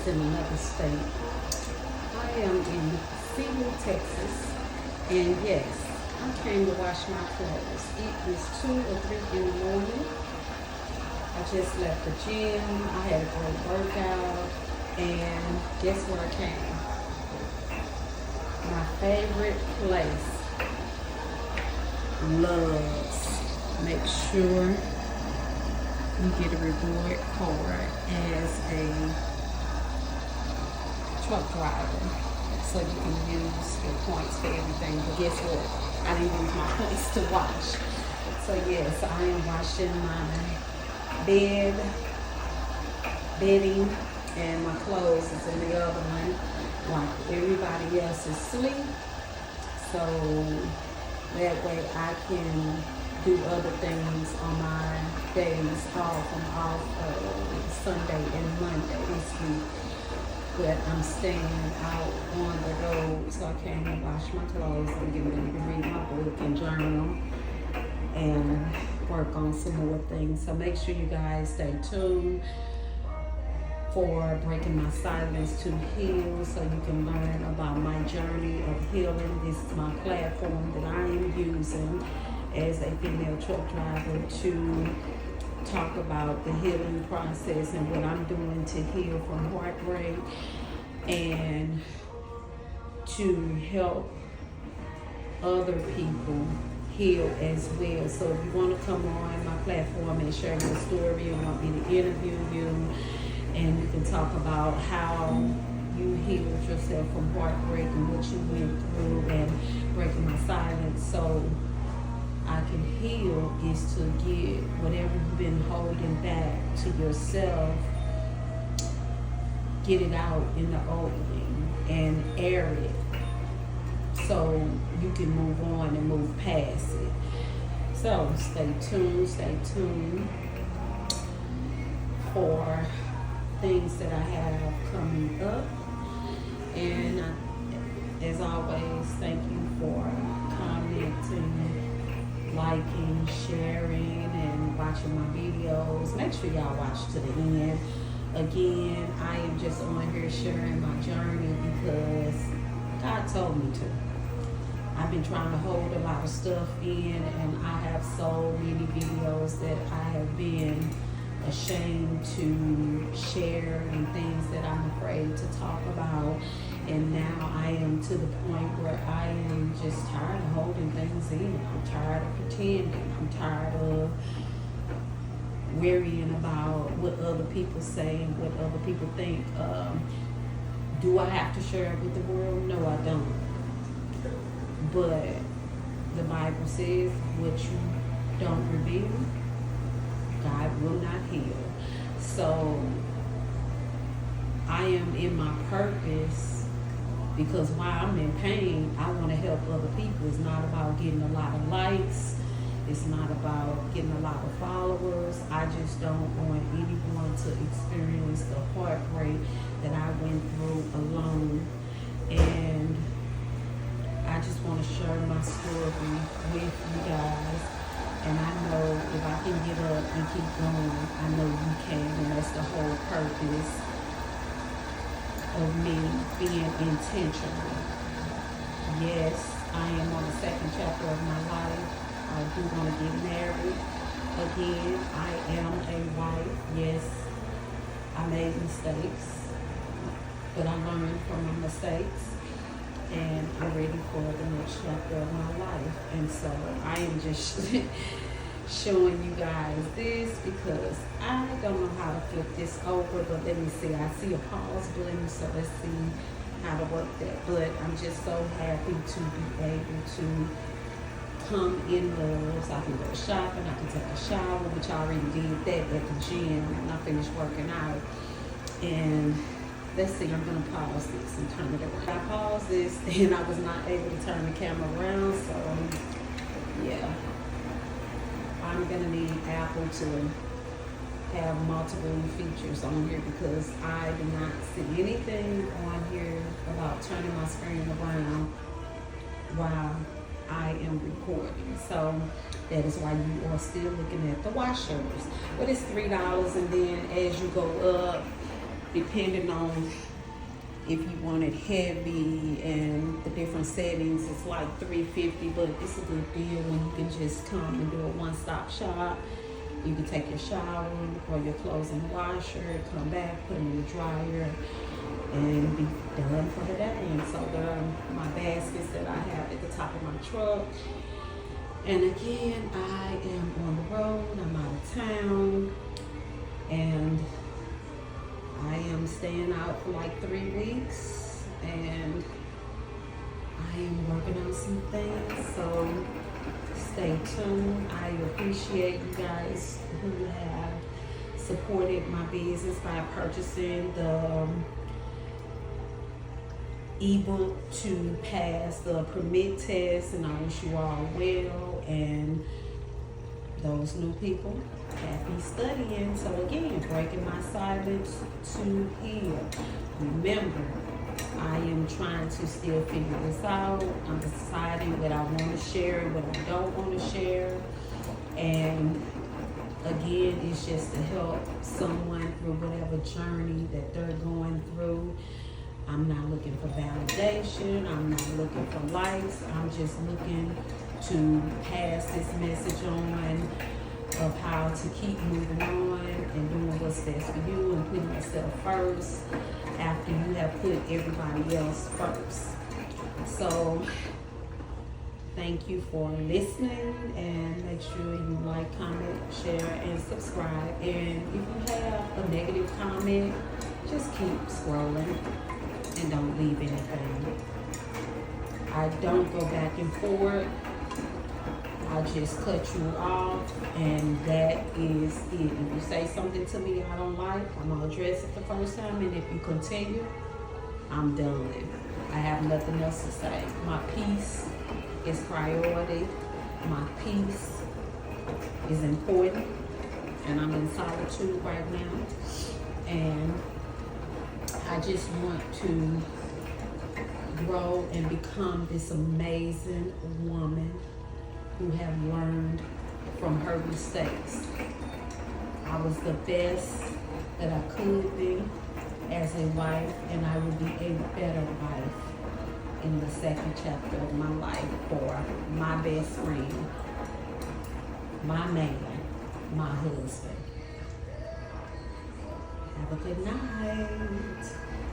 is in another state. I am in Sealy, Texas, and yes, I came to wash my clothes. It was 2 or 3 in the morning. I just left the gym. I had a great workout, and guess where I came? My favorite place, Loves. Make sure you get a reward card as a truck driver so you can use your points for everything. But guess what? I didn't use my points to wash. So yes, I am washing my bedding, and my clothes is in the other one while everybody else is asleep. So that way I can do other things on my days off. I'm off Sunday and Monday this week, but I'm staying out on the road, so I came to wash my clothes and get ready to read my book and journal and work on some more things. So make sure you guys stay tuned for Breaking My Silence to Heal, so you can learn about my journey of healing. This is my platform that I am using as a female truck driver to talk about the healing process and what I'm doing to heal from heartbreak and to help other people heal as well. So if you want to come on my platform and share your story and want me to interview you, and you can talk about how you healed yourself from heartbreak and what you went through and breaking my silence so I can heal, is to get whatever you've been holding back to yourself, get it out in the opening and air it so you can move on and move past it. So stay tuned for things that I have coming up. And as always, thank you for commenting, liking, sharing, and watching my videos. Make sure y'all watch to the end. Again, I am just on here sharing my journey because God told me to. I've been trying to hold a lot of stuff in, and I have so many videos that I have been ashamed to share and things that I'm afraid to talk about. And now I am to the point where I am just tired of holding things in. I'm tired of pretending. I'm tired of worrying about what other people say and what other people think. Do I have to share it with the world? No, I don't. But the Bible says what you don't reveal, God will not heal. So I am in my purpose because while I'm in pain, I want to help other people. It's not about getting a lot of likes. It's not about getting a lot of followers. I just don't want anyone to experience the heartbreak that I went through alone. And I just want to share my story with you guys. And I know if I can get up and keep going, I know you can. And that's the whole purpose of me being intentional. Yes, I am on the second chapter of my life. I do want to get married again. I am a wife. Yes, I made mistakes, but I learned from my mistakes. And I'm ready for the next chapter of my life. And so I am just showing you guys this because I don't know how to flip this over, but let me see. I see a pause button, so let's see how to work that. But I'm just so happy to be able to come in Loves. I can go shopping, I can take a shower, which I already did that at the gym when I finished working out. And let's see, I'm going to pause this and turn it around. I paused this and I was not able to turn the camera around, so yeah. I'm going to need Apple to have multiple features on here because I do not see anything on here about turning my screen around while I am recording. So that is why you are still looking at the washers. But it's $3, and then as you go up, depending on if you want it heavy and the different settings, it's like $350, but it's a good deal when you can just come and do a one-stop shop. You can take your shower or your clothes in the washer, come back, put them in the dryer, and be done for the day. And so there are my baskets that I have at the top of my truck. And again, I am on the road, I'm out of town, and I am staying out for like 3 weeks, and I am working on some things, so stay tuned. I appreciate you guys who have supported my business by purchasing the ebook to pass the permit test, and I wish you all well, and those new people, happy studying. So again, breaking my silence to heal. Remember, I am trying to still figure this out. I'm deciding what I want to share and what I don't want to share. And again, it's just to help someone through whatever journey that they're going through. I'm not looking for validation. I'm not looking for likes. I'm just looking to pass this message on of how to keep moving on and doing what's best for you and putting yourself first after you have put everybody else first. So thank you for listening, and make sure you like, comment, share, and subscribe. And if you have a negative comment, just keep scrolling and don't leave anything. I don't go back and forth. I just cut you off, and that is it. If you say something to me I don't like, I'm gonna address it the first time, and if you continue, I'm done. I have nothing else to say. My peace is priority. My peace is important, and I'm in solitude right now, and I just want to grow and become this amazing woman who have learned from her mistakes. I was the best that I could be as a wife, and I will be a better wife in the second chapter of my life for my best friend, my man, my husband. Have a good night.